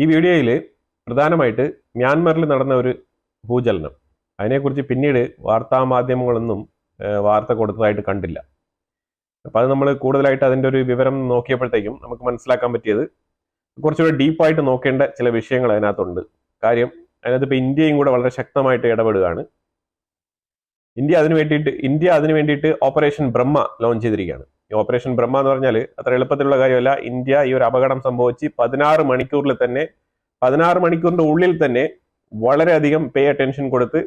ഈ വീഡിയോയിൽ പ്രധാനമായിട്ട് മ്യാൻമറിൽ നടന്ന ഒരു ഭൂചലനം, അതിനെക്കുറിച്ച് പിന്നീട് വാർത്താമാധ്യമങ്ങളൊന്നും വാർത്ത കൊടുത്തതായിട്ട് കണ്ടില്ല. അപ്പം അത് നമ്മൾ കൂടുതലായിട്ട് അതിൻ്റെ ഒരു വിവരം നോക്കിയപ്പോഴത്തേക്കും നമുക്ക് മനസ്സിലാക്കാൻ പറ്റിയത് കുറച്ചുകൂടി ഡീപ്പായിട്ട് നോക്കേണ്ട ചില വിഷയങ്ങൾ അതിനകത്തുണ്ട്. കാര്യം അതിനകത്ത് ഇപ്പോൾ ഇന്ത്യയും കൂടെ വളരെ ശക്തമായിട്ട് ഇടപെടുകയാണ്. ഇന്ത്യ അതിനു വേണ്ടിയിട്ട് ഓപ്പറേഷൻ ബ്രഹ്മ ലോഞ്ച് ചെയ്തിരിക്കുകയാണ്. ഈ ഓപ്പറേഷൻ ബ്രഹ്മ എന്ന് പറഞ്ഞാൽ അത്ര എളുപ്പത്തിലുള്ള കാര്യമല്ല. ഇന്ത്യ ഈ ഒരു അപകടം സംഭവിച്ച് 16 മണിക്കൂറിന്റെ ഉള്ളിൽ തന്നെ വളരെയധികം പേ അറ്റൻഷൻ കൊടുത്ത്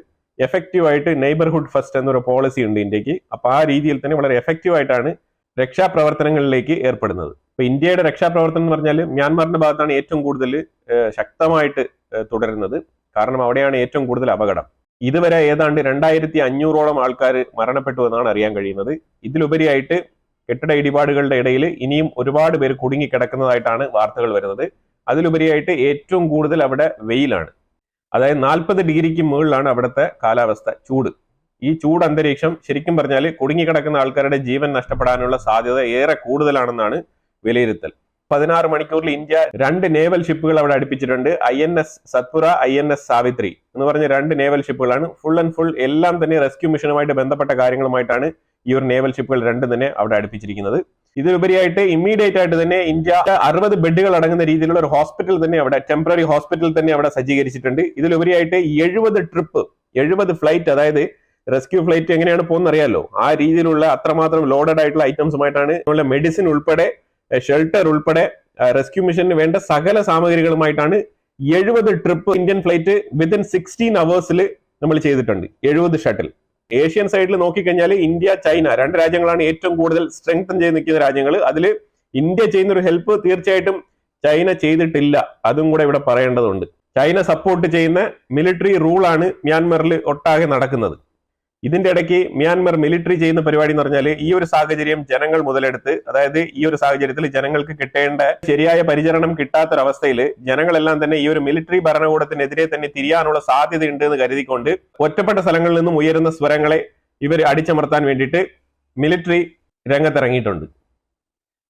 എഫക്റ്റീവായിട്ട് നെയ്ബർഹുഡ് ഫസ്റ്റ് എന്നൊരു പോളിസി ഉണ്ട് ഇന്ത്യക്ക്. അപ്പൊ ആ രീതിയിൽ തന്നെ വളരെ എഫക്റ്റീവായിട്ടാണ് രക്ഷാപ്രവർത്തനങ്ങളിലേക്ക് ഏർപ്പെടുന്നത്. ഇപ്പൊ ഇന്ത്യയുടെ രക്ഷാപ്രവർത്തനം എന്ന് പറഞ്ഞാൽ മ്യാൻമാറിന്റെ ഭാഗത്താണ് ഏറ്റവും കൂടുതൽ ശക്തമായിട്ട് തുടരുന്നത്. കാരണം അവിടെയാണ് ഏറ്റവും കൂടുതൽ അപകടം. ഇതുവരെ ഏതാണ്ട് 2500ഓളം ആൾക്കാർ മരണപ്പെട്ടു എന്നാണ് അറിയാൻ കഴിയുന്നത്. ഇതിലുപരിയായിട്ട് കെട്ടിട ഇടിപാടുകളുടെ ഇടയിൽ ഇനിയും ഒരുപാട് പേര് കുടുങ്ങിക്കിടക്കുന്നതായിട്ടാണ് വാർത്തകൾ വരുന്നത്. അതിലുപരിയായിട്ട് ഏറ്റവും കൂടുതൽ അവിടെ വെയിലാണ്. അതായത് 40 ഡിഗ്രിക്ക് മുകളിലാണ് അവിടുത്തെ കാലാവസ്ഥ, ചൂട്. ഈ ചൂട് അന്തരീക്ഷം ശരിക്കും പറഞ്ഞാൽ കുടുങ്ങിക്കിടക്കുന്ന ആൾക്കാരുടെ ജീവൻ നഷ്ടപ്പെടാനുള്ള സാധ്യത ഏറെ കൂടുതലാണെന്നാണ് വിലയിരുത്തൽ. 16 മണിക്കൂറിൽ ഇന്ത്യ 2 നേവൽ ഷിപ്പുകൾ അവിടെ അടുപ്പിച്ചിട്ടുണ്ട്. INS സത്പുര, INS സാവിത്രി എന്ന് പറഞ്ഞ 2 നേവൽ ഷിപ്പുകളാണ്. ഫുൾ ആൻഡ് ഫുൾ എല്ലാം തന്നെ റെസ്ക്യൂ മിഷനുമായിട്ട് ബന്ധപ്പെട്ട കാര്യങ്ങളുമായിട്ടാണ് ഈ ഒരു നേവൽ ഷിപ്പുകൾ 2 തന്നെ അവിടെ അടുപ്പിച്ചിരിക്കുന്നത്. ഇതിലുപരിയായിട്ട് ഇമ്മീഡിയറ്റ് ആയിട്ട് തന്നെ ഇന്ത്യ 60 ബെഡുകൾ അടങ്ങുന്ന രീതിയിലുള്ള ഒരു ഹോസ്പിറ്റൽ തന്നെ അവിടെ, ടെമ്പററി ഹോസ്പിറ്റൽ തന്നെ അവിടെ സജ്ജീകരിച്ചിട്ടുണ്ട്. ഇതിലുപരിയായിട്ട് 70 ഫ്ലൈറ്റ്, അതായത് റെസ്ക്യൂ ഫ്ലൈറ്റ് എങ്ങനെയാണ് പോകുന്നത് അറിയാലോ, ആ രീതിയിലുള്ള അത്രമാത്രം ലോഡഡ് ആയിട്ടുള്ള ഐറ്റംസുമായിട്ടാണ് നമ്മളുടെ മെഡിസിൻ ഉൾപ്പെടെ, ഷെൽട്ടർ ഉൾപ്പെടെ, റെസ്ക്യൂ മിഷന് വേണ്ട സകല സാമഗ്രികളുമായിട്ടാണ് 70 ട്രിപ്പ് ഇന്ത്യൻ ഫ്ലൈറ്റ് വിത്തിൻ 16 അവേഴ്സിൽ നമ്മൾ ചെയ്തിട്ടുണ്ട്. 70 ഷട്ടിൽ. ഏഷ്യൻ സൈഡിൽ നോക്കിക്കഴിഞ്ഞാൽ ഇന്ത്യ, ചൈന 2 രാജ്യങ്ങളാണ് ഏറ്റവും കൂടുതൽ സ്ട്രെങ്തൻ ചെയ്ത് നിൽക്കുന്ന രാജ്യങ്ങൾ. അതിൽ ഇന്ത്യ ചെയ്യുന്ന ഒരു ഹെൽപ്പ് തീർച്ചയായിട്ടും ചൈന ചെയ്തിട്ടില്ല. അതും കൂടെ ഇവിടെ പറയേണ്ടതുണ്ട്. ചൈന സപ്പോർട്ട് ചെയ്യുന്ന മിലിറ്ററി റൂളാണ് മ്യാൻമറിൽ ഒട്ടാകെ നടക്കുന്നത്. ഇതിന്റെ ഇടയ്ക്ക് മ്യാൻമർ മിലിറ്ററി ചെയ്യുന്ന പരിപാടി എന്ന് പറഞ്ഞാൽ ഈ ഒരു സാഹചര്യം ജനങ്ങൾ മുതലെടുത്ത്, അതായത് ഈ ഒരു സാഹചര്യത്തിൽ ജനങ്ങൾക്ക് കിട്ടേണ്ട ശരിയായ പരിചരണം കിട്ടാത്തൊരവസ്ഥയിൽ ജനങ്ങളെല്ലാം തന്നെ ഈ ഒരു മിലിറ്ററി ഭരണകൂടത്തിനെതിരെ തന്നെ തിരിയാനുള്ള സാധ്യതയുണ്ട് എന്ന് കരുതിക്കൊണ്ട് ഒറ്റപ്പെട്ട സ്ഥലങ്ങളിൽ നിന്നും ഉയരുന്ന സ്വരങ്ങളെ ഇവർ അടിച്ചമർത്താൻ വേണ്ടിയിട്ട് മിലിറ്ററി രംഗത്തിറങ്ങിയിട്ടുണ്ട്.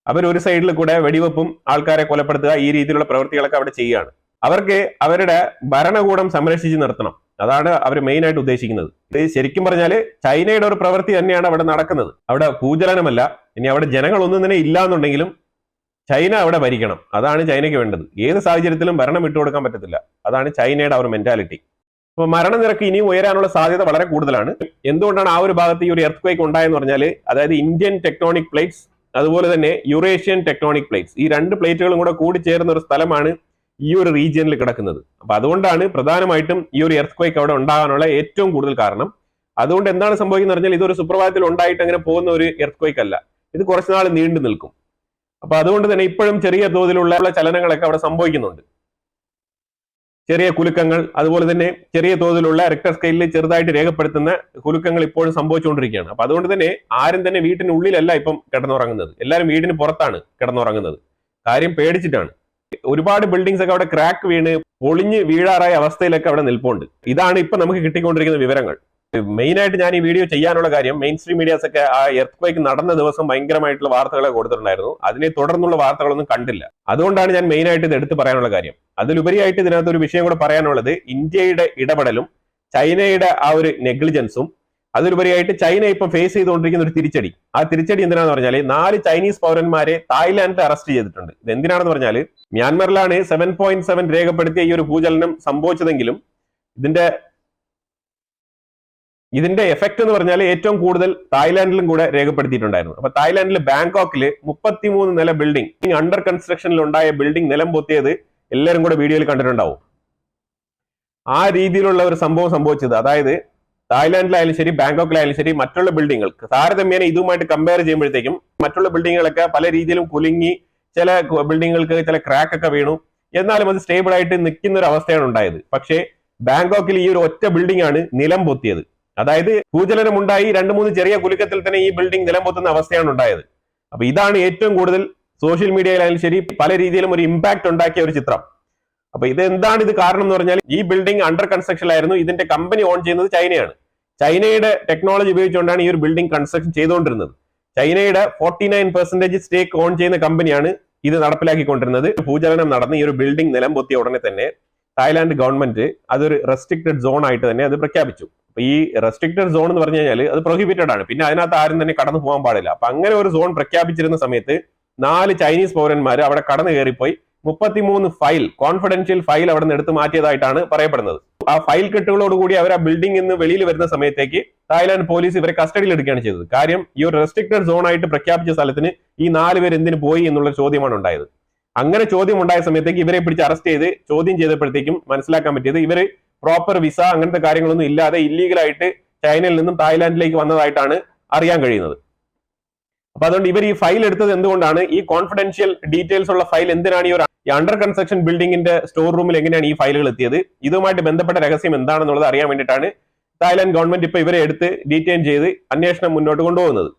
അവർ ഒരു സൈഡിൽ കൂടെ വെടിവെപ്പും ആൾക്കാരെ കൊലപ്പെടുത്തുക, ഈ രീതിയിലുള്ള പ്രവൃത്തികളൊക്കെ അവിടെ ചെയ്യുകയാണ്. അവർക്ക് അവരുടെ ഭരണകൂടം സംരക്ഷിച്ച് നിർത്തണം. അതാണ് അവർ മെയിൻ ആയിട്ട് ഉദ്ദേശിക്കുന്നത്. ഇത് ശരിക്കും പറഞ്ഞാൽ ചൈനയുടെ ഒരു പ്രവൃത്തി തന്നെയാണ് അവിടെ നടക്കുന്നത്. അവിടെ ഭൂചലനമല്ല. ഇനി അവിടെ ജനങ്ങളൊന്നും തന്നെ ഇല്ല എന്നുണ്ടെങ്കിലും ചൈന അവിടെ ഭരിക്കണം. അതാണ് ചൈനയ്ക്ക് വേണ്ടത്. ഏത് സാഹചര്യത്തിലും ഭരണം വിട്ടുകൊടുക്കാൻ പറ്റത്തില്ല. അതാണ് ചൈനയുടെ ആ ഒരു മെന്റാലിറ്റി. അപ്പൊ മരണനിരക്ക് ഇനിയും ഉയരാനുള്ള സാധ്യത വളരെ കൂടുതലാണ്. എന്തുകൊണ്ടാണ് ആ ഒരു ഭാഗത്ത് ഈ ഒരു എർത്ത് ക്വേക്ക് ഉണ്ടായെന്ന് പറഞ്ഞാൽ, അതായത് ഇന്ത്യൻ ടെക്ടോണിക് പ്ലേറ്റ്സ്, അതുപോലെ തന്നെ യൂറേഷ്യൻ ടെക്ടോണിക് പ്ലേറ്റ്സ്, ഈ 2 പ്ലേറ്റുകളും കൂടെ കൂടിച്ചേർന്ന ഒരു സ്ഥലമാണ് ഈ ഒരു റീജിയനിൽ കിടക്കുന്നത്. അപ്പൊ അതുകൊണ്ടാണ് പ്രധാനമായിട്ടും ഈ ഒരു എർത്ത് ക്വേക്ക് അവിടെ ഉണ്ടാകാനുള്ള ഏറ്റവും കൂടുതൽ കാരണം. അതുകൊണ്ട് എന്താണ് സംഭവിക്കുന്നത് പറഞ്ഞാൽ, ഇതൊരു സുപ്രഭാതത്തിൽ ഉണ്ടായിട്ട് അങ്ങനെ പോകുന്ന ഒരു എർത്ത് ക്വേക്ക് അല്ല. ഇത് കുറച്ചുനാൾ നീണ്ടു നിൽക്കും. അപ്പൊ അതുകൊണ്ട് തന്നെ ഇപ്പോഴും ചെറിയ തോതിലുള്ള ചലനങ്ങളൊക്കെ അവിടെ സംഭവിക്കുന്നുണ്ട്. ചെറിയ കുലുക്കങ്ങൾ, അതുപോലെ തന്നെ ചെറിയ തോതിലുള്ള റിക്ടർ സ്കെയിലിൽ ചെറുതായിട്ട് രേഖപ്പെടുത്തുന്ന കുലുക്കങ്ങൾ ഇപ്പോഴും സംഭവിച്ചുകൊണ്ടിരിക്കുകയാണ്. അപ്പൊ അതുകൊണ്ട് തന്നെ ആരും തന്നെ വീട്ടിനുള്ളിലല്ല ഇപ്പം കിടന്നുറങ്ങുന്നത്. എല്ലാവരും വീടിന് പുറത്താണ് കിടന്നുറങ്ങുന്നത്. കാര്യം പേടിച്ചിട്ടാണ്. ഒരുപാട് ബിൽഡിങ്സ് ഒക്കെ അവിടെ ക്രാക്ക് വീണ് പൊളിഞ്ഞ് വീഴാറായ അവസ്ഥയിലൊക്കെ അവിടെ നിൽപ്പുണ്ട്. ഇതാണ് ഇപ്പൊ നമുക്ക് കിട്ടിക്കൊണ്ടിരിക്കുന്ന വിവരങ്ങൾ. മെയിൻ ആയിട്ട് ഞാൻ ഈ വീഡിയോ ചെയ്യാനുള്ള കാര്യം, മെയിൻ സ്ട്രീം മീഡിയാസ് ഒക്കെ ആ എർത്ത് ക്വേക്ക് നടന്ന ദിവസം ഭയങ്കരമായിട്ടുള്ള വാർത്തകളെ കൊടുത്തിട്ടുണ്ടായിരുന്നു. അതിനെ തുടർന്നുള്ള വാർത്തകളൊന്നും കണ്ടില്ല. അതുകൊണ്ടാണ് ഞാൻ മെയിൻ ആയിട്ട് ഇത് എടുത്ത് പറയാനുള്ള കാര്യം. അതിലുപരിയായിട്ട് ഇതിനകത്ത് ഒരു വിഷയം കൂടെ പറയാനുള്ളത്, ഇന്ത്യയുടെ ഇടപെടലും ചൈനയുടെ ആ ഒരു നെഗ്ലിജൻസും, അതിലുപരിയായിട്ട് ചൈന ഇപ്പം ഫേസ് ചെയ്തുകൊണ്ടിരിക്കുന്ന ഒരു തിരിച്ചടി. ആ തിരിച്ചടി എന്തിനാന്ന് പറഞ്ഞാൽ 4 ചൈനീസ് പൗരന്മാരെ തായ്ലാൻഡിൽ അറസ്റ്റ് ചെയ്തിട്ടുണ്ട്. ഇത് എന്തിനാണെന്ന് പറഞ്ഞാൽ, മ്യാൻമറിലാണ് 7.7 രേഖപ്പെടുത്തിയ ഈ ഒരു ഭൂചലനം സംഭവിച്ചതെങ്കിലും ഇതിന്റെ എഫക്ട് എന്ന് പറഞ്ഞാൽ ഏറ്റവും കൂടുതൽ തായ്ലാൻഡിലും കൂടെ രേഖപ്പെടുത്തിയിട്ടുണ്ടായിരുന്നു. അപ്പൊ തായ്ലാൻഡിലെ ബാങ്കോക്കിൽ 33 നില ബിൽഡിംഗ്, അണ്ടർ കൺസ്ട്രക്ഷനിൽ ഉണ്ടായ ബിൽഡിംഗ് നിലം പൊത്തിയത് എല്ലാവരും കൂടെ വീഡിയോയിൽ കണ്ടിട്ടുണ്ടാവും. ആ രീതിയിലുള്ള ഒരു സംഭവം സംഭവിച്ചത്, അതായത് തായ്ലാൻഡിലായാലും ശരി ബാങ്കോക്കിലായാലും ശരി, മറ്റുള്ള ബിൽഡിങ്ങുകൾ താരതമ്യേന ഇതുമായിട്ട് കമ്പയർ ചെയ്യുമ്പോഴത്തേക്കും മറ്റുള്ള ബിൽഡിങ്ങുകളൊക്കെ പല രീതിയിലും കുലുങ്ങി, ചില ബിൽഡിങ്ങുകൾക്ക് ചില ക്രാക്ക് ഒക്കെ വീണു. എന്നാലും അത് സ്റ്റേബിൾ ആയിട്ട് നിൽക്കുന്ന ഒരു അവസ്ഥയാണ് ഉണ്ടായത്. പക്ഷേ ബാങ്കോക്കിൽ ഈ ഒരു ഒറ്റ ബിൽഡിംഗ് ആണ് നിലം പൊത്തിയത്. അതായത് ഭൂചലനം ഉണ്ടായി 2-3 ചെറിയ കുലുക്കത്തിൽ തന്നെ ഈ ബിൽഡിംഗ് നിലം പൊത്തുന്ന അവസ്ഥയാണ് ഉണ്ടായത്. അപ്പൊ ഇതാണ് ഏറ്റവും കൂടുതൽ സോഷ്യൽ മീഡിയയിലായാലും ശരി പല രീതിയിലും ഒരു ഇമ്പാക്ട് ഉണ്ടാക്കിയ ഒരു ചിത്രം. അപ്പൊ എന്താണ് ഇത് കാരണം എന്ന് പറഞ്ഞാൽ, ഈ ബിൽഡിംഗ് അണ്ടർ കൺസ്ട്രക്ഷനിലായിരുന്നു. ഇതിന്റെ കമ്പനി ഓൺ ചെയ്യുന്നത് ചൈനയാണ്. ചൈനയുടെ ടെക്നോളജി ഉപയോഗിച്ചുകൊണ്ടാണ് ഈ ഒരു ബിൽഡിംഗ് കൺസ്ട്രക്ഷൻ ചെയ്തുകൊണ്ടിരുന്നത്. ചൈനയുടെ 49% സ്റ്റേക്ക് ഓൺ ചെയ്യുന്ന കമ്പനിയാണ് ഇത് നടപ്പിലാക്കിക്കൊണ്ടിരുന്നത്. ഭൂചലനം നടന്ന് ഈ ഒരു ബിൽഡിംഗ് നിലം പൊത്തിയ ഉടനെ തന്നെ തായ്ലാന്റ് ഗവൺമെന്റ് അതൊരു റെസ്ട്രിക്റ്റഡ് സോൺ ആയിട്ട് തന്നെ അത് പ്രഖ്യാപിച്ചു. അപ്പൊ ഈ റെസ്ട്രിക്റ്റഡ് സോൺ എന്ന് പറഞ്ഞു കഴിഞ്ഞാൽ അത് പ്രൊഹിബിറ്റഡ് ആണ്, പിന്നെ അതിനകത്ത് ആരും തന്നെ കടന്നു പോകാൻ പാടില്ല. അപ്പൊ അങ്ങനെ ഒരു സോൺ പ്രഖ്യാപിച്ചിരുന്ന സമയത്ത് 4 ചൈനീസ് പൗരന്മാർ അവിടെ കടന്നു കയറിപ്പോയി 33 ഫയൽ, കോൺഫിഡൻഷ്യൽ ഫയൽ അവിടെ നിന്ന് എടുത്ത് മാറ്റിയതായിട്ടാണ് പറയപ്പെടുന്നത്. ആ ഫയൽ കെട്ടുകളോടുകൂടി അവർ ആ ബിൽഡിംഗിൽ നിന്ന് വെളിയിൽ വരുന്ന സമയത്തേക്ക് തായ്ലാന്റ് പോലീസ് ഇവരെ കസ്റ്റഡിയിൽ എടുക്കുകയാണ് ചെയ്തത്. കാര്യം ഈ ഒരു റെസ്ട്രിക്റ്റഡ് സോൺ ആയിട്ട് പ്രഖ്യാപിച്ച സ്ഥലത്തിന് ഈ 4 പേര് എന്തിനു പോയി എന്നുള്ള ചോദ്യമാണ് ഉണ്ടായത്. അങ്ങനെ ചോദ്യം ഉണ്ടായ സമയത്തേക്ക് ഇവരെ പിടിച്ച് അറസ്റ്റ് ചെയ്ത് ചോദ്യം ചെയ്തപ്പോഴത്തേക്കും മനസ്സിലാക്കാൻ പറ്റിയത് ഇവര് പ്രോപ്പർ വിസ അങ്ങനത്തെ കാര്യങ്ങളൊന്നും ഇല്ലാതെ ഇല്ലീഗലായിട്ട് ചൈനയിൽ നിന്നും തായ്ലാന്റിലേക്ക് വന്നതായിട്ടാണ് അറിയാൻ കഴിയുന്നത്. അപ്പൊ അതുകൊണ്ട് ഇവർ ഈ ഫയൽ എടുത്തത് എന്തുകൊണ്ടാണ്, ഈ കോൺഫിഡൻഷ്യൽ ഡീറ്റെയിൽസ് ഉള്ള ഫയൽ എന്തിനാണ് ഈ അണ്ടർ കൺസ്ട്രക്ഷൻ ബിൽഡിംഗിന്റെ സ്റ്റോർ റൂമിൽ എങ്ങനെയാണ് ഈ ഫയലുകൾ എത്തിയത്, ഇതുമായിട്ട് ബന്ധപ്പെട്ട രഹസ്യം എന്താണെന്നുള്ളത് അറിയാൻ വേണ്ടിയിട്ടാണ് തായ്ലാന്റ് ഗവൺമെന്റ് ഇപ്പൊ ഇവരെ എടുത്ത് ഡീറ്റെയിൻ ചെയ്ത് അന്വേഷണം മുന്നോട്ട് കൊണ്ടുപോകുന്നത്.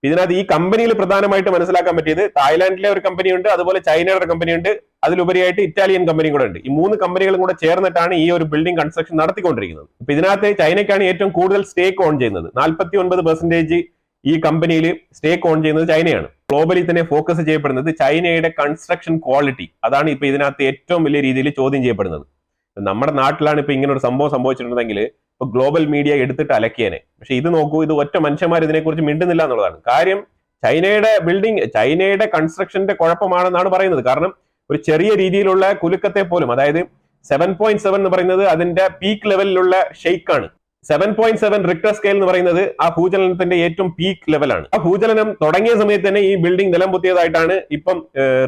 ഇതിനകത്ത് ഈ കമ്പനിയിൽ പ്രധാനമായിട്ട് മനസ്സിലാക്കാൻ പറ്റിയത് തായ്ലാന്റിലെ ഒരു കമ്പനിയുണ്ട്, അതുപോലെ ചൈനയുടെ കമ്പനിയുണ്ട്, അതിലുപരിയായിട്ട് ഇറ്റാലിയൻ കമ്പനിയും കൂടെ ഉണ്ട്. ഈ 3 കമ്പനികളും കൂടെ ചേർന്നിട്ടാണ് ഈ ഒരു ബിൽഡിംഗ് കൺസ്ട്രക്ഷൻ നടത്തിക്കൊണ്ടിരിക്കുന്നത്. ഇപ്പൊ ഇതിനകത്ത് ചൈനയ്ക്കാണ് ഏറ്റവും കൂടുതൽ സ്റ്റേക്ക് ഓൺ ചെയ്യുന്നത്. 49% ഈ കമ്പനിയിൽ സ്റ്റേക്ക് ഓൺ ചെയ്യുന്നത് ചൈനയാണ്. ഗ്ലോബലി തന്നെ ഫോക്കസ് ചെയ്യപ്പെടുന്നത് ചൈനയുടെ കൺസ്ട്രക്ഷൻ ക്വാളിറ്റി, അതാണ് ഇപ്പൊ ഇതിനകത്ത് ഏറ്റവും വലിയ രീതിയിൽ ചോദ്യം ചെയ്യപ്പെടുന്നത്. നമ്മുടെ നാട്ടിലാണ് ഇപ്പൊ ഇങ്ങനെ ഒരു സംഭവം സംഭവിച്ചിട്ടുണ്ടെങ്കിൽ ഇപ്പൊ ഗ്ലോബൽ മീഡിയ എടുത്തിട്ട് അലക്കിയേനെ. പക്ഷെ ഇത് നോക്കൂ, ഇത് ഒറ്റ മനുഷ്യന്മാർ ഇതിനെക്കുറിച്ച് മിണ്ടുന്നില്ല എന്നുള്ളതാണ് കാര്യം. ചൈനയുടെ ബിൽഡിംഗ്, ചൈനയുടെ കൺസ്ട്രക്ഷന്റെ കുഴപ്പമാണെന്നാണ് പറയുന്നത്. കാരണം ഒരു ചെറിയ രീതിയിലുള്ള കുലുക്കത്തെ പോലും, അതായത് 7.7 എന്ന് പറയുന്നത് അതിന്റെ പീക്ക് ലെവലിലുള്ള ഷെയ്ക്കാണ്. 7.7 റിക്ടർ സ്കെയിൽ എന്ന് പറയുന്നത് ആ ഭൂചലനത്തിന്റെ ഏറ്റവും പീക്ക് ലെവലാണ്. ആ ഭൂചലനം തുടങ്ങിയ സമയത്ത് തന്നെ ഈ ബിൽഡിംഗ് നിലം പൊത്തിയതായിട്ടാണ് ഇപ്പം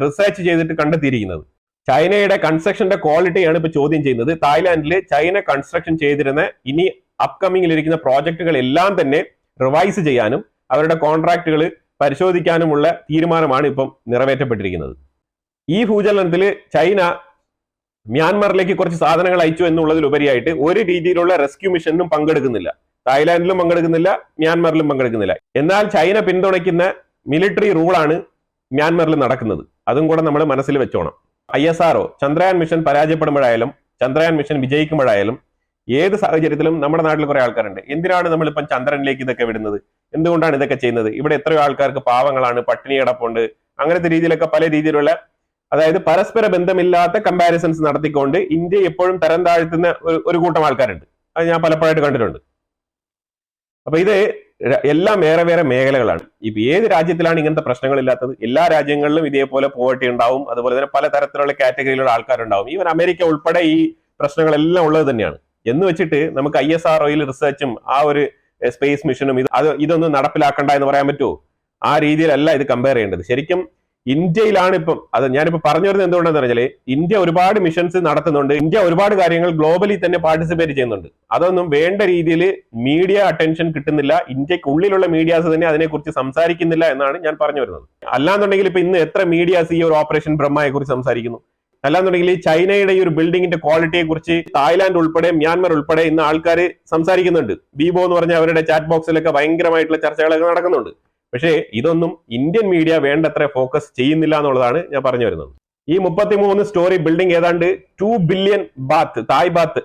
റിസർച്ച് ചെയ്തിട്ട് കണ്ടെത്തിയിരിക്കുന്നത്. ചൈനയുടെ കൺസ്ട്രക്ഷന്റെ ക്വാളിറ്റിയാണ് ഇപ്പൊ ചോദ്യം ചെയ്യുന്നത്. തായ്ലാന്റിൽ ചൈന കൺസ്ട്രക്ഷൻ ചെയ്തിരുന്ന ഇനി അപ്കമിംഗിൽ ഇരിക്കുന്ന പ്രോജക്റ്റുകൾ എല്ലാം തന്നെ റിവൈസ് ചെയ്യാനും അവരുടെ കോൺട്രാക്റ്റുകൾ പരിശോധിക്കാനുമുള്ള തീരുമാനമാണ് ഇപ്പം നിറവേറ്റപ്പെട്ടിരിക്കുന്നത്. ഈ ഭൂചലനത്തിൽ ചൈന മ്യാൻമറിലേക്ക് കുറച്ച് സാധനങ്ങൾ അയച്ചു എന്നുള്ളതിലുപരിയായിട്ട് ഒരു രീതിയിലുള്ള റെസ്ക്യൂ മിഷനിലും പങ്കെടുക്കുന്നില്ല. തായ്ലാന്റിലും പങ്കെടുക്കുന്നില്ല, മ്യാൻമറിലും പങ്കെടുക്കുന്നില്ല. എന്നാൽ ചൈന പിന്തുണയ്ക്കുന്ന മിലിറ്ററി റൂളാണ് മ്യാൻമറിൽ നടക്കുന്നത്. അതും കൂടെ നമ്മൾ മനസ്സിൽ വെച്ചോണം. ISRO ചന്ദ്രയാൻ മിഷൻ പരാജയപ്പെടുമ്പോഴായാലും ചന്ദ്രയാൻ മിഷൻ വിജയിക്കുമ്പോഴായാലും ഏത് സാഹചര്യത്തിലും നമ്മുടെ നാട്ടിൽ കുറെ ആൾക്കാരുണ്ട്, എന്തിനാണ് നമ്മളിപ്പം ചന്ദ്രനിലേക്ക് ഇതൊക്കെ വിടുന്നത്, എന്തുകൊണ്ടാണ് ഇതൊക്കെ ചെയ്യുന്നത്, ഇവിടെ എത്രയോ ആൾക്കാർക്ക് പാവങ്ങളാണ്, പട്ടിണി കിടപ്പുണ്ട്, അങ്ങനത്തെ രീതിയിലൊക്കെ പല രീതിയിലുള്ള, അതായത് പരസ്പര ബന്ധമില്ലാത്ത കമ്പാരിസൺസ് നടത്തിക്കൊണ്ട് ഇന്ത്യ എപ്പോഴും തരം താഴ്ത്തുന്ന ഒരു കൂട്ടം ആൾക്കാരുണ്ട്. അത് ഞാൻ പലപ്പോഴായിട്ട് കണ്ടിട്ടുണ്ട്. അപ്പൊ ഇത് എല്ലാം വേറെ വേറെ മേഖലകളാണ്. ഇപ്പൊ ഏത് രാജ്യത്തിലാണ് ഇങ്ങനത്തെ പ്രശ്നങ്ങളില്ലാത്തത്? എല്ലാ രാജ്യങ്ങളിലും ഇതേപോലെ പോവർട്ടി ഉണ്ടാവും, അതുപോലെ തന്നെ പല തരത്തിലുള്ള കാറ്റഗറിയിലുള്ള ആൾക്കാരുണ്ടാവും. ഈവൻ അമേരിക്ക ഉൾപ്പെടെ ഈ പ്രശ്നങ്ങളെല്ലാം ഉള്ളത് തന്നെയാണ്. എന്ന് വെച്ചിട്ട് നമുക്ക് ISROയിൽ റിസർച്ചും ആ ഒരു സ്പേസ് മിഷനും ഇതൊന്നും നടപ്പിലാക്കണ്ട എന്ന് പറയാൻ പറ്റുമോ? ആ രീതിയിലല്ല ഇത് കമ്പയർ ചെയ്യേണ്ടത്. ശരിക്കും ഇന്ത്യയിലാണ് ഇപ്പം, അത് ഞാനിപ്പോ പറഞ്ഞു വരുന്നത് എന്തുകൊണ്ടാന്ന് പറഞ്ഞാല് ഇന്ത്യ ഒരുപാട് മിഷൻസ് നടത്തുന്നുണ്ട്, ഇന്ത്യ ഒരുപാട് കാര്യങ്ങൾ ഗ്ലോബലി തന്നെ പാർട്ടിസിപ്പേറ്റ് ചെയ്യുന്നുണ്ട്. അതൊന്നും വേണ്ട രീതിയിൽ മീഡിയ അറ്റൻഷൻ കിട്ടുന്നില്ല. ഇന്ത്യക്കുള്ളിലുള്ള മീഡിയാസ് തന്നെ അതിനെക്കുറിച്ച് സംസാരിക്കുന്നില്ല എന്നാണ് ഞാൻ പറഞ്ഞു വരുന്നത്. അല്ലാന്നുണ്ടെങ്കിൽ ഇപ്പൊ ഇന്ന് എത്ര മീഡിയാസ് ഈ ഒരു ഓപ്പറേഷൻ ബ്രഹ്മയെ കുറിച്ച് സംസാരിക്കുന്നു. അല്ലാന്നുണ്ടെങ്കിൽ ഈ ചൈനയുടെ ഈ ഒരു ബിൽഡിങ്ങിന്റെ ക്വാളിറ്റിയെ കുറിച്ച് തായ്ലാന്റ് ഉൾപ്പെടെ മ്യാൻമർ ഉൾപ്പെടെ ഇന്ന് ആൾക്കാർ സംസാരിക്കുന്നുണ്ട്. ബീബോ എന്ന് പറഞ്ഞ അവരുടെ ചാറ്റ് ബോക്സിലൊക്കെ ഭയങ്കരമായിട്ടുള്ള ചർച്ചകളൊക്കെ നടക്കുന്നുണ്ട്. പക്ഷേ ഇതൊന്നും ഇന്ത്യൻ മീഡിയ വേണ്ടത്ര ഫോക്കസ് ചെയ്യുന്നില്ല എന്നുള്ളതാണ് ഞാൻ പറഞ്ഞു വരുന്നത്. ഈ 33 സ്റ്റോറി ബിൽഡിംഗ് ഏതാണ്ട് 2 ബില്യൺ ബാത്ത് തായ് ബാത്ത്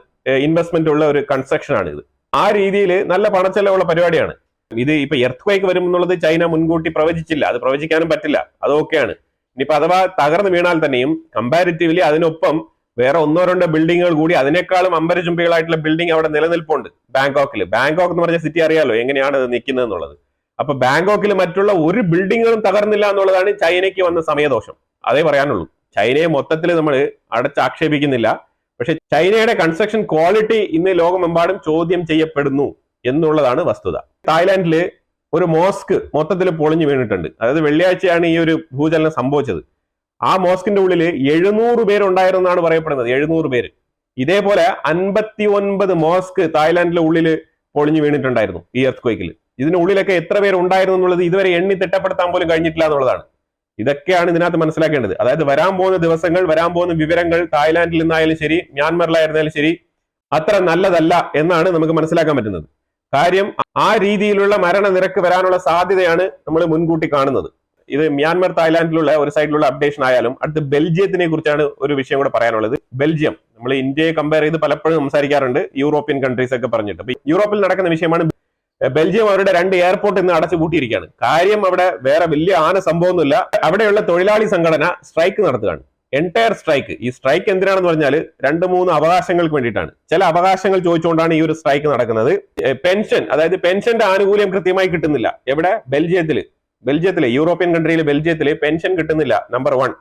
ഇൻവെസ്റ്റ്മെന്റ് ഉള്ള ഒരു കൺസ്ട്രക്ഷൻ ആണ് ഇത്. ആ രീതിയിൽ നല്ല പണച്ചെലവുള്ള പരിപാടിയാണ് ഇത്. ഇപ്പൊ എർത്ത് ക്വേക്ക് വരും എന്നുള്ളത് ചൈന മുൻകൂട്ടി പ്രവചിച്ചില്ല, അത് പ്രവചിക്കാനും പറ്റില്ല, അതൊക്കെയാണ്. ഇനിയിപ്പോ അഥവാ തകർന്നു വീണാൽ തന്നെയും കമ്പാരിറ്റീവ്ലി അതിനൊപ്പം വേറെ 1-2 ബിൽഡിങ്ങുകൾ കൂടി അതിനേക്കാളും അമ്പരചുംബികളായിട്ടുള്ള ബിൽഡിംഗ് അവിടെ നിലനിൽപ്പുണ്ട്. ബാങ്കോക്ക് എന്ന് പറഞ്ഞ സിറ്റി അറിയാലോ എങ്ങനെയാണ് അത് നിൽക്കുന്നത് എന്നുള്ളത്. അപ്പൊ ബാങ്കോക്കിൽ മറ്റുള്ള ഒരു ബിൽഡിങ്ങുകളും തകർന്നില്ല എന്നുള്ളതാണ് ചൈനയ്ക്ക് വന്ന സമയദോഷം. അതേ പറയാനുള്ളൂ. ചൈനയെ മൊത്തത്തിൽ നമ്മൾ അടച്ചാക്ഷേപിക്കുന്നില്ല, പക്ഷെ ചൈനയുടെ കൺസ്ട്രക്ഷൻ ക്വാളിറ്റി ഇന്ന് ലോകമെമ്പാടും ചോദ്യം ചെയ്യപ്പെടുന്നു എന്നുള്ളതാണ് വസ്തുത. തായ്ലാന്റില് ഒരു മോസ്ക് മൊത്തത്തിൽ പൊളിഞ്ഞു വീണിട്ടുണ്ട്. അതായത് വെള്ളിയാഴ്ചയാണ് ഈ ഒരു ഭൂചലനം സംഭവിച്ചത്. ആ മോസ്കിന്റെ ഉള്ളിൽ 700 പേരുണ്ടായിരുന്നാണ് പറയപ്പെടുന്നത്. 700 പേര്. ഇതേപോലെ 59 മോസ്ക് തായ്ലാന്റിലെ ഉള്ളിൽ പൊളിഞ്ഞു വീണിട്ടുണ്ടായിരുന്നു ഈ എർത്ത് ക്വേക്കിൽ. ഇതിനുള്ളിലൊക്കെ എത്ര പേര് ഉണ്ടായിരുന്നു എന്നുള്ളത് ഇതുവരെ എണ്ണി തിട്ടപ്പെടുത്താൻ പോലും കഴിഞ്ഞിട്ടില്ല എന്നുള്ളതാണ്. ഇതൊക്കെയാണ് ഇതിനകത്ത് മനസ്സിലാക്കേണ്ടത്. അതായത് വരാൻ പോകുന്ന ദിവസങ്ങൾ, വരാൻ പോകുന്ന വിവരങ്ങൾ തായ്ലാന്റിൽ നിന്നായാലും ശരി, മ്യാൻമറിലായിരുന്നാലും ശരി, അത്ര നല്ലതല്ല എന്നാണ് നമുക്ക് മനസ്സിലാക്കാൻ പറ്റുന്നത്. കാര്യം ആ രീതിയിലുള്ള മരണനിരക്ക് വരാനുള്ള സാധ്യതയാണ് നമ്മൾ മുൻകൂട്ടി കാണുന്നത്. ഇത് മ്യാൻമർ തായ്ലാന്റിലുള്ള ഒരു സൈഡിലുള്ള അപ്ഡേഷൻ ആയാലും അടുത്ത് ബെൽജിയത്തിനെ കുറിച്ചാണ് ഒരു വിഷയം കൂടെ പറയാനുള്ളത്. ബെൽജിയം, നമ്മൾ ഇന്ത്യയെ കമ്പയർ ചെയ്ത് പലപ്പോഴും സംസാരിക്കാറുണ്ട് യൂറോപ്യൻ കൺട്രീസ് ഒക്കെ പറഞ്ഞിട്ട്. അപ്പൊ യൂറോപ്പിൽ നടക്കുന്ന വിഷയമാണ് ബെൽജിയം അവരുടെ 2 എയർപോർട്ട് ഇന്ന് അടച്ചു പൂട്ടിയിരിക്കുകയാണ്. കാര്യം അവിടെ വേറെ വലിയ സംഭവമൊന്നുമില്ല. അവിടെയുള്ള തൊഴിലാളി സംഘടന സ്ട്രൈക്ക് നടത്തുകയാണ്, എൻറ്റയർ സ്ട്രൈക്ക്. ഈ സ്ട്രൈക്ക് എന്തിനാണെന്ന് പറഞ്ഞാൽ 2-3 അവകാശങ്ങൾക്ക് വേണ്ടിയിട്ടാണ്. ചില അവകാശങ്ങൾ ചോദിച്ചുകൊണ്ടാണ് ഈ ഒരു സ്ട്രൈക്ക് നടക്കുന്നത്. പെൻഷൻ, അതായത് പെൻഷന്റെ ആനുകൂല്യം കൃത്യമായി കിട്ടുന്നില്ല. എവിടെ? ബെൽജിയത്തില് യൂറോപ്യൻ കൺട്രിയിൽ ബെൽജിയത്തില് പെൻഷൻ കിട്ടുന്നില്ല, നമ്പർ 1.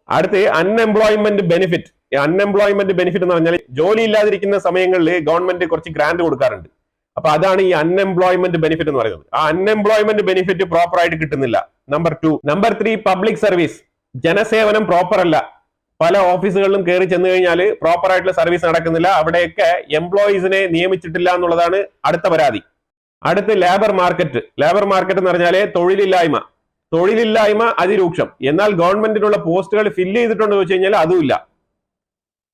അടുത്ത് അൺഎംപ്ലോയ്മെന്റ് ബെനിഫിറ്റ്. അൺഎംപ്ലോയ്മെന്റ് ബെനിഫിറ്റ് എന്ന് പറഞ്ഞാൽ ജോലി ഇല്ലാതിരിക്കുന്ന സമയങ്ങളിൽ ഗവൺമെന്റ് കുറച്ച് ഗ്രാന്റ് കൊടുക്കാറുണ്ട്. അപ്പൊ അതാണ് ഈ അൺഎംപ്ലോയ്മെന്റ് ബെനിഫിറ്റ് എന്ന് പറയുന്നത്. ആ അൺഎംപ്ലോയ്മെന്റ് ബെനിഫിറ്റ് പ്രോപ്പർ ആയിട്ട് കിട്ടുന്നില്ല, നമ്പർ 2. നമ്പർ 3 പബ്ലിക് സർവീസ്, ജനസേവനം പ്രോപ്പർ അല്ല. പല ഓഫീസുകളിലും കയറി ചെന്ന് കഴിഞ്ഞാൽ പ്രോപ്പർ ആയിട്ടുള്ള സർവീസ് നടക്കുന്നില്ല. അവിടെയൊക്കെ എംപ്ലോയീസിനെ നിയമിച്ചിട്ടില്ല എന്നുള്ളതാണ് അടുത്ത പരാതി. അടുത്ത് ലേബർ മാർക്കറ്റ് എന്ന് പറഞ്ഞാല് തൊഴിലില്ലായ്മ അതിരൂക്ഷം. എന്നാൽ ഗവൺമെന്റിനുള്ള പോസ്റ്റുകൾ ഫില്ല് ചെയ്തിട്ടുണ്ടോ ചോദിച്ചു കഴിഞ്ഞാൽ അതുമില്ല.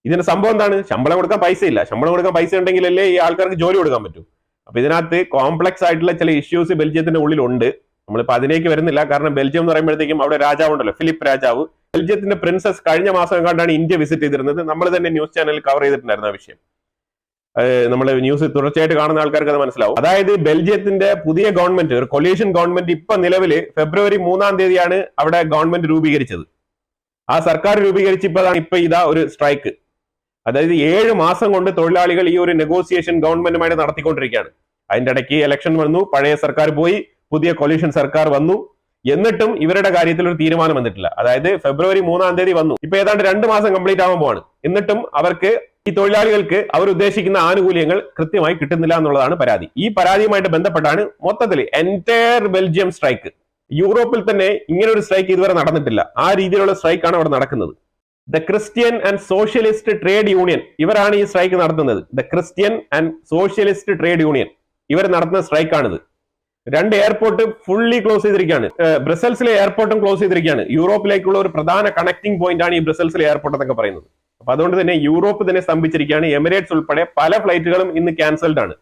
ഇതിന്റെ സംഭവം എന്താണ്? ശമ്പളം കൊടുക്കാൻ പൈസ ഇല്ല. ശമ്പളം കൊടുക്കാൻ പൈസ ഉണ്ടെങ്കിലല്ലേ ഈ ആൾക്കാർക്ക് ജോലി കൊടുക്കാൻ പറ്റൂ. അപ്പൊ ഇതിനകത്ത് കോംപ്ലക്സ് ആയിട്ടുള്ള ചില ഇഷ്യൂസ് ബെൽജിയത്തിന്റെ ഉള്ളിലുണ്ട്. നമ്മളിപ്പോ അതിലേക്ക് വരുന്നില്ല. കാരണം ബെൽജിയം എന്ന് പറയുമ്പോഴത്തേക്കും അവിടെ രാജാവുണ്ടല്ലോ, ഫിലിപ്പ് രാജാവ്. ബെൽജിയത്തിന്റെ പ്രിൻസസ് കഴിഞ്ഞ മാസം കണ്ടാണ് ഇന്ത്യ വിസിറ്റ് ചെയ്തിരുന്നത്. നമ്മൾ തന്നെ ന്യൂസ് ചാനലിൽ കവർ ചെയ്തിട്ടുണ്ടായിരുന്ന വിഷയം. നമ്മൾ ന്യൂസ് തുടർച്ചയായിട്ട് കാണുന്ന ആൾക്കാർക്ക് അത് മനസ്സിലാവും. അതായത് ബെൽജിയത്തിന്റെ പുതിയ ഗവൺമെന്റ്, ഒരു കൊലീഷൻ ഗവൺമെന്റ് ഇപ്പൊ നിലവിൽ ഫെബ്രുവരി 3-ാം തീയതിയാണ് അവിടെ ഗവൺമെന്റ് രൂപീകരിച്ചത്. ആ സർക്കാർ രൂപീകരിച്ച് ഇപ്പൊ ഇതാ ഒരു സ്ട്രൈക്ക്. അതായത് 7 മാസം കൊണ്ട് തൊഴിലാളികൾ ഈ ഒരു നെഗോസിയേഷൻ ഗവൺമെന്റുമായിട്ട് നടത്തിക്കൊണ്ടിരിക്കുകയാണ്. അതിന്റെ ഇടയ്ക്ക് ഇലക്ഷൻ വന്നു, പഴയ സർക്കാർ പോയി, പുതിയ കൊലീഷൻ സർക്കാർ വന്നു. എന്നിട്ടും ഇവരുടെ കാര്യത്തിൽ ഒരു തീരുമാനം വന്നിട്ടില്ല. അതായത് ഫെബ്രുവരി 3-ാം തീയതി വന്നു, ഇപ്പൊ ഏതാണ്ട് 2 മാസം കംപ്ലീറ്റ് ആവാൻ പോവാണ്. എന്നിട്ടും അവർക്ക്, ഈ തൊഴിലാളികൾക്ക് അവർ ഉദ്ദേശിക്കുന്ന ആനുകൂല്യങ്ങൾ കൃത്യമായി കിട്ടുന്നില്ല എന്നുള്ളതാണ് പരാതി. ഈ പരാതിയുമായിട്ട് ബന്ധപ്പെട്ടാണ് മൊത്തത്തിൽ എൻറ്റയർ ബെൽജിയം സ്ട്രൈക്ക്. യൂറോപ്പിൽ തന്നെ ഇങ്ങനെ ഒരു സ്ട്രൈക്ക് ഇതുവരെ നടന്നിട്ടില്ല. ആ രീതിയിലുള്ള സ്ട്രൈക്കാണ് അവിടെ നടക്കുന്നത്. The Christian and socialist trade union, ഇവരാണ് ഈ സ്ട്രൈക്ക് നടത്തുന്നത്. The Christian and socialist trade union ഇവർ നടത്തുന്ന സ്ട്രൈക്കാണിത്. 2 എയർപോർട്ട് ഫുള്ളി ക്ലോസ് ചെയ്തിരിക്കുകയാണ്. ബ്രസൽസിലെ എയർപോർട്ടും ക്ലോസ് ചെയ്തിരിക്കുകയാണ്. യൂറോപ്പിലേക്കുള്ള ഒരു പ്രധാന കണക്ടിംഗ് പോയിന്റ് ആണ് ഈ ബ്രസൽസിലെ എയർപോർട്ട് എന്നൊക്കെ പറയുന്നത്. അപ്പൊ അതുകൊണ്ട് തന്നെ യൂറോപ്പ് തന്നെ സ്തംഭിച്ചിരിക്കുകയാണ്. എമിറേറ്റ്സ് ഉൾപ്പെടെ പല ഫ്ലൈറ്റുകളും ഇന്ന് ക്യാൻസൽഡ് ആണ്.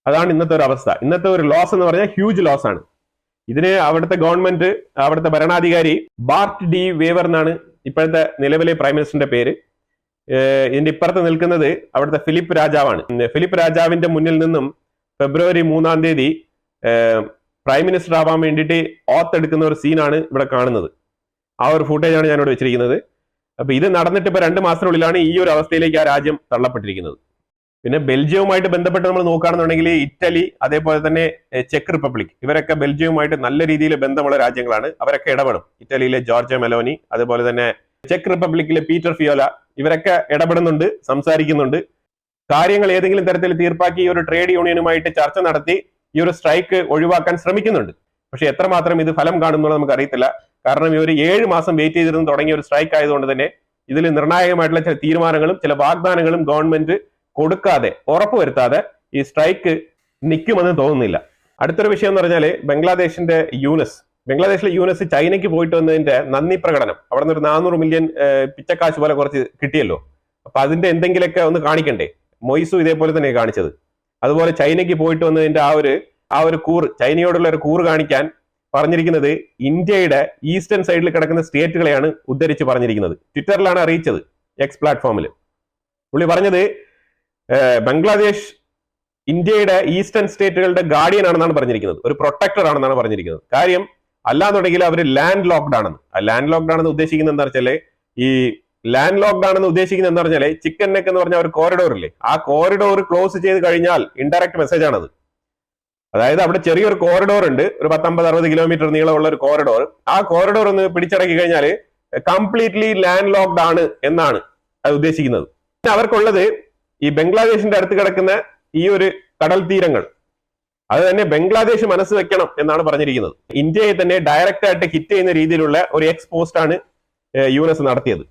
അതാണ് ഇന്നത്തെ ഒരു അവസ്ഥ. ഇന്നത്തെ ഒരു ലോസ് എന്ന് പറഞ്ഞാൽ ഹ്യൂജ് ലോസ് ആണ്. ഇതിന് അവിടുത്തെ ഗവൺമെന്റ്, അവിടുത്തെ ഭരണാധികാരി ബാർട്ട് ഡി വേവർ എന്നാണ് ഇപ്പോഴത്തെ നിലവിലെ പ്രൈം മിനിസ്റ്ററിന്റെ പേര്. ഇതിന്റെ ഇപ്പുറത്ത് നിൽക്കുന്നത് അവിടുത്തെ ഫിലിപ്പ് രാജാവാണ്. ഫിലിപ്പ് രാജാവിന്റെ മുന്നിൽ നിന്നും ഫെബ്രുവരി 3-ാം തീയതി പ്രൈം മിനിസ്റ്റർ ആവാൻ വേണ്ടിയിട്ട് ഓത്ത് എടുക്കുന്ന ഒരു സീനാണ് ഇവിടെ കാണുന്നത്. ആ ഒരു ഫുട്ടേജാണ് ഞാനിവിടെ വെച്ചിരിക്കുന്നത്. അപ്പൊ ഇത് നടന്നിട്ട് ഇപ്പൊ 2 മാസത്തിനുള്ളിലാണ് ഈ ഒരു അവസ്ഥയിലേക്ക് ആ രാജ്യം തള്ളപ്പെട്ടിരിക്കുന്നത്. പിന്നെ ബെൽജിയവുമായിട്ട് ബന്ധപ്പെട്ട് നമ്മൾ നോക്കുകയാണെന്നുണ്ടെങ്കിൽ ഇറ്റലി, അതേപോലെ തന്നെ ചെക്ക് റിപ്പബ്ലിക്, ഇവരൊക്കെ ബെൽജിയവുമായിട്ട് നല്ല രീതിയിൽ ബന്ധമുള്ള രാജ്യങ്ങളാണ്. അവരൊക്കെ ഇടപെടും. ഇറ്റലിയിലെ ജോർജിയ മെലോനി, അതുപോലെ തന്നെ ചെക്ക് റിപ്പബ്ലിക്കിലെ പീറ്റർ ഫിയോല, ഇവരൊക്കെ ഇടപെടുന്നുണ്ട്, സംസാരിക്കുന്നുണ്ട്. കാര്യങ്ങൾ ഏതെങ്കിലും തരത്തിൽ തീർപ്പാക്കി ഈ ഒരു ട്രേഡ് യൂണിയനുമായിട്ട് ചർച്ച നടത്തി ഈ ഒരു സ്ട്രൈക്ക് ഒഴിവാക്കാൻ ശ്രമിക്കുന്നുണ്ട്. പക്ഷെ എത്രമാത്രം ഇത് ഫലം കാണുന്നുള്ളത് നമുക്ക് അറിയത്തില്ല. കാരണം ഈ ഒരു 7 മാസം വെയിറ്റ് ചെയ്തിരുന്ന് തുടങ്ങിയ ഒരു സ്ട്രൈക്ക് ആയതുകൊണ്ട് തന്നെ ഇതിൽ നിർണായകമായിട്ടുള്ള ചില തീരുമാനങ്ങളും ചില വാഗ്ദാനങ്ങളും ഗവൺമെന്റ് കൊടുക്കാതെ, ഉറപ്പുവരുത്താതെ ഈ സ്ട്രൈക്ക് നിൽക്കുമെന്ന് തോന്നുന്നില്ല. അടുത്തൊരു വിഷയം എന്ന് പറഞ്ഞാൽ ബംഗ്ലാദേശിലെ യൂനസ് ചൈനയ്ക്ക് പോയിട്ട് വന്നതിന്റെ നന്ദി പ്രകടനം. അവിടെ നിന്ന് ഒരു 400 മില്യൺ പിച്ചക്കാശ് പോലെ കുറച്ച് കിട്ടിയല്ലോ. അപ്പൊ അതിന്റെ എന്തെങ്കിലുമൊക്കെ ഒന്ന് കാണിക്കണ്ടേ? മൊയ്സു ഇതേപോലെ തന്നെ കാണിച്ചത്. അതുപോലെ ചൈനയ്ക്ക് പോയിട്ട് വന്നതിന്റെ ആ ഒരു കൂറ്, ചൈനയോടുള്ള ഒരു കൂറ് കാണിക്കാൻ പറഞ്ഞിരിക്കുന്നത് ഇന്ത്യയുടെ ഈസ്റ്റേൺ സൈഡിൽ കിടക്കുന്ന സ്റ്റേറ്റുകളെയാണ് ഉദ്ധരിച്ച് പറഞ്ഞിരിക്കുന്നത്. ട്വിറ്ററിലാണ് അറിയിച്ചത്, എക്സ് പ്ലാറ്റ്ഫോമിൽ. പുള്ളി പറഞ്ഞത് ബംഗ്ലാദേശ് ഇന്ത്യയുടെ ഈസ്റ്റേൺ സ്റ്റേറ്റുകളുടെ ഗാർഡിയൻ ആണെന്നാണ് പറഞ്ഞിരിക്കുന്നത്, ഒരു പ്രൊട്ടക്ടർ ആണെന്നാണ് പറഞ്ഞിരിക്കുന്നത്. കാര്യം അല്ലാന്നുണ്ടെങ്കിൽ അവർ ലാൻഡ് ലോക്ക്ഡ് ആണെന്ന്. ആ ലാൻഡ് ലോക്ക്ഡ് ആണെന്ന് ഉദ്ദേശിക്കുന്നത് എന്താ വെച്ചാല്, ഈ ലാൻഡ് ലോക്ക്ഡ് ആണെന്ന് ഉദ്ദേശിക്കുന്നത് എന്താ പറഞ്ഞാല്, ചിക്കൻ നെക്ക് എന്ന് പറഞ്ഞ ഒരു കോറിഡോർ ഇല്ലേ, ആ കോറിഡോർ ക്ലോസ് ചെയ്ത് കഴിഞ്ഞാൽ ഇൻഡയറക്റ്റ് മെസ്സേജ് ആണത്. അതായത് അവിടെ ചെറിയൊരു കോറിഡോർ ഉണ്ട്, ഒരു 50-60 കിലോമീറ്റർ നീളമുള്ള ഒരു കോറിഡോർ. ആ കോറിഡോർ ഒന്ന് പിടിച്ചടക്കി കഴിഞ്ഞാൽ കംപ്ലീറ്റ്ലി ലാൻഡ് ലോക്ക്ഡ് ആണ് എന്നാണ് അത് ഉദ്ദേശിക്കുന്നത്. അവർക്കുള്ളത് ഈ ബംഗ്ലാദേശിന്റെ അടുത്ത് കിടക്കുന്ന ഈ ഒരു കടൽ തീരങ്ങൾ, അത് തന്നെ ബംഗ്ലാദേശ് മനസ്സ് വെക്കണം എന്നാണ് പറഞ്ഞിരിക്കുന്നത്. ഇന്ത്യയെ തന്നെ ഡയറക്റ്റ് ആയിട്ട് ഹിറ്റ് ചെയ്യുന്ന രീതിയിലുള്ള ഒരു എക്സ് പോസ്റ്റ് ആണ് യൂനസ് നടത്തിയത്.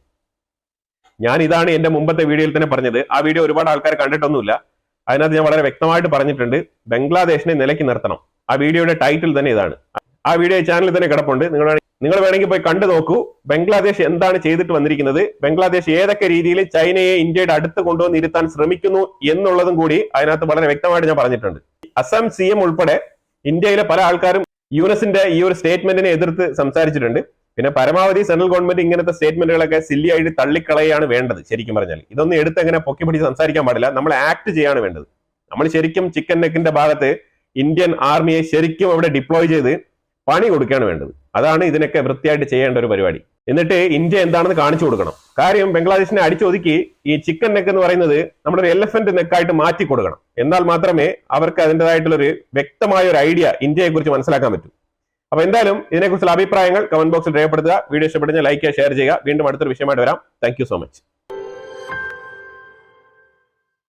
ഞാൻ ഇതാണ് എന്റെ മുമ്പത്തെ വീഡിയോയിൽ തന്നെ പറഞ്ഞത്. ആ വീഡിയോ ഒരുപാട് ആൾക്കാർ കണ്ടിട്ടൊന്നുമില്ല. അതിനകത്ത് ഞാൻ വളരെ വ്യക്തമായിട്ട് പറഞ്ഞിട്ടുണ്ട്, ബംഗ്ലാദേശിനെ നിലയ്ക്ക് നിർത്തണം. ആ വീഡിയോയുടെ ടൈറ്റിൽ തന്നെ ഇതാണ്. ആ വീഡിയോ ചാനലിൽ തന്നെ കിടപ്പുണ്ട്. നിങ്ങൾ വേണമെങ്കിൽ പോയി കണ്ടു നോക്കൂ. ബംഗ്ലാദേശ് എന്താണ് ചെയ്തിട്ട് വന്നിരിക്കുന്നത്, ബംഗ്ലാദേശ് ഏതൊക്കെ രീതിയിൽ ചൈനയെ ഇന്ത്യയുടെ അടുത്ത് കൊണ്ടുവന്ന് ഇരുത്താൻ ശ്രമിക്കുന്നു എന്നുള്ളതും കൂടി അതിനകത്ത് വളരെ വ്യക്തമായിട്ട് ഞാൻ പറഞ്ഞിട്ടുണ്ട്. അസം CM ഉൾപ്പെടെ ഇന്ത്യയിലെ പല ആൾക്കാരും യൂനസിന്റെ ഈ ഒരു സ്റ്റേറ്റ്മെന്റിനെ എതിർത്ത് സംസാരിച്ചിട്ടുണ്ട്. പിന്നെ പരമാവധി സെൻട്രൽ ഗവൺമെന്റ് ഇങ്ങനത്തെ സ്റ്റേറ്റ്മെന്റുകളൊക്കെ സില്ലിയായിട്ട് തള്ളിക്കളയാണ് വേണ്ടത്. ശരിക്കും പറഞ്ഞാൽ ഇതൊന്നും എടുത്ത് എങ്ങനെ പൊക്കി പിടിച്ച് സംസാരിക്കാൻ പാടില്ല. നമ്മൾ ആക്ട് ചെയ്യാണ് വേണ്ടത്. നമ്മൾ ശരിക്കും ചിക്കൻ നെക്കിന്റെ ഭാഗത്ത് ഇന്ത്യൻ ആർമിയെ ശരിക്കും അവിടെ ഡിപ്ലോയ് ചെയ്ത് പണി കൊടുക്കുകയാണ് വേണ്ടത്. അതാണ് ഇതിനൊക്കെ വൃത്തിയായിട്ട് ചെയ്യേണ്ട ഒരു പരിപാടി. എന്നിട്ട് ഇന്ത്യ എന്താണെന്ന് കാണിച്ചു കൊടുക്കണം. കാര്യം ബംഗ്ലാദേശിനെ അടിച്ചൊതുക്കി ഈ ചിക്കൻ നെക്ക് എന്ന് പറയുന്നത് നമ്മുടെ ഒരു എലഫന്റ് നെക്കായിട്ട് മാറ്റി കൊടുക്കണം. എന്നാൽ മാത്രമേ അവർക്ക് അതിൻ്റെതായിട്ടുള്ള ഒരു വ്യക്തമായ ഒരു ഐഡിയ ഇന്ത്യയെ കുറിച്ച് മനസ്സിലാക്കാൻ പറ്റൂ. അപ്പൊ എന്തായാലും ഇതിനെക്കുറിച്ചുള്ള അഭിപ്രായങ്ങൾ കമന്റ് ബോക്സിൽ രേഖപ്പെടുത്തുക. വീഡിയോ ഇഷ്ടപ്പെടുന്ന ലൈക്ക് ചെയ്യുക, ഷെയർ ചെയ്യുക. വീണ്ടും അടുത്തൊരു വിഷയമായിട്ട് വരാം. Thank you so much.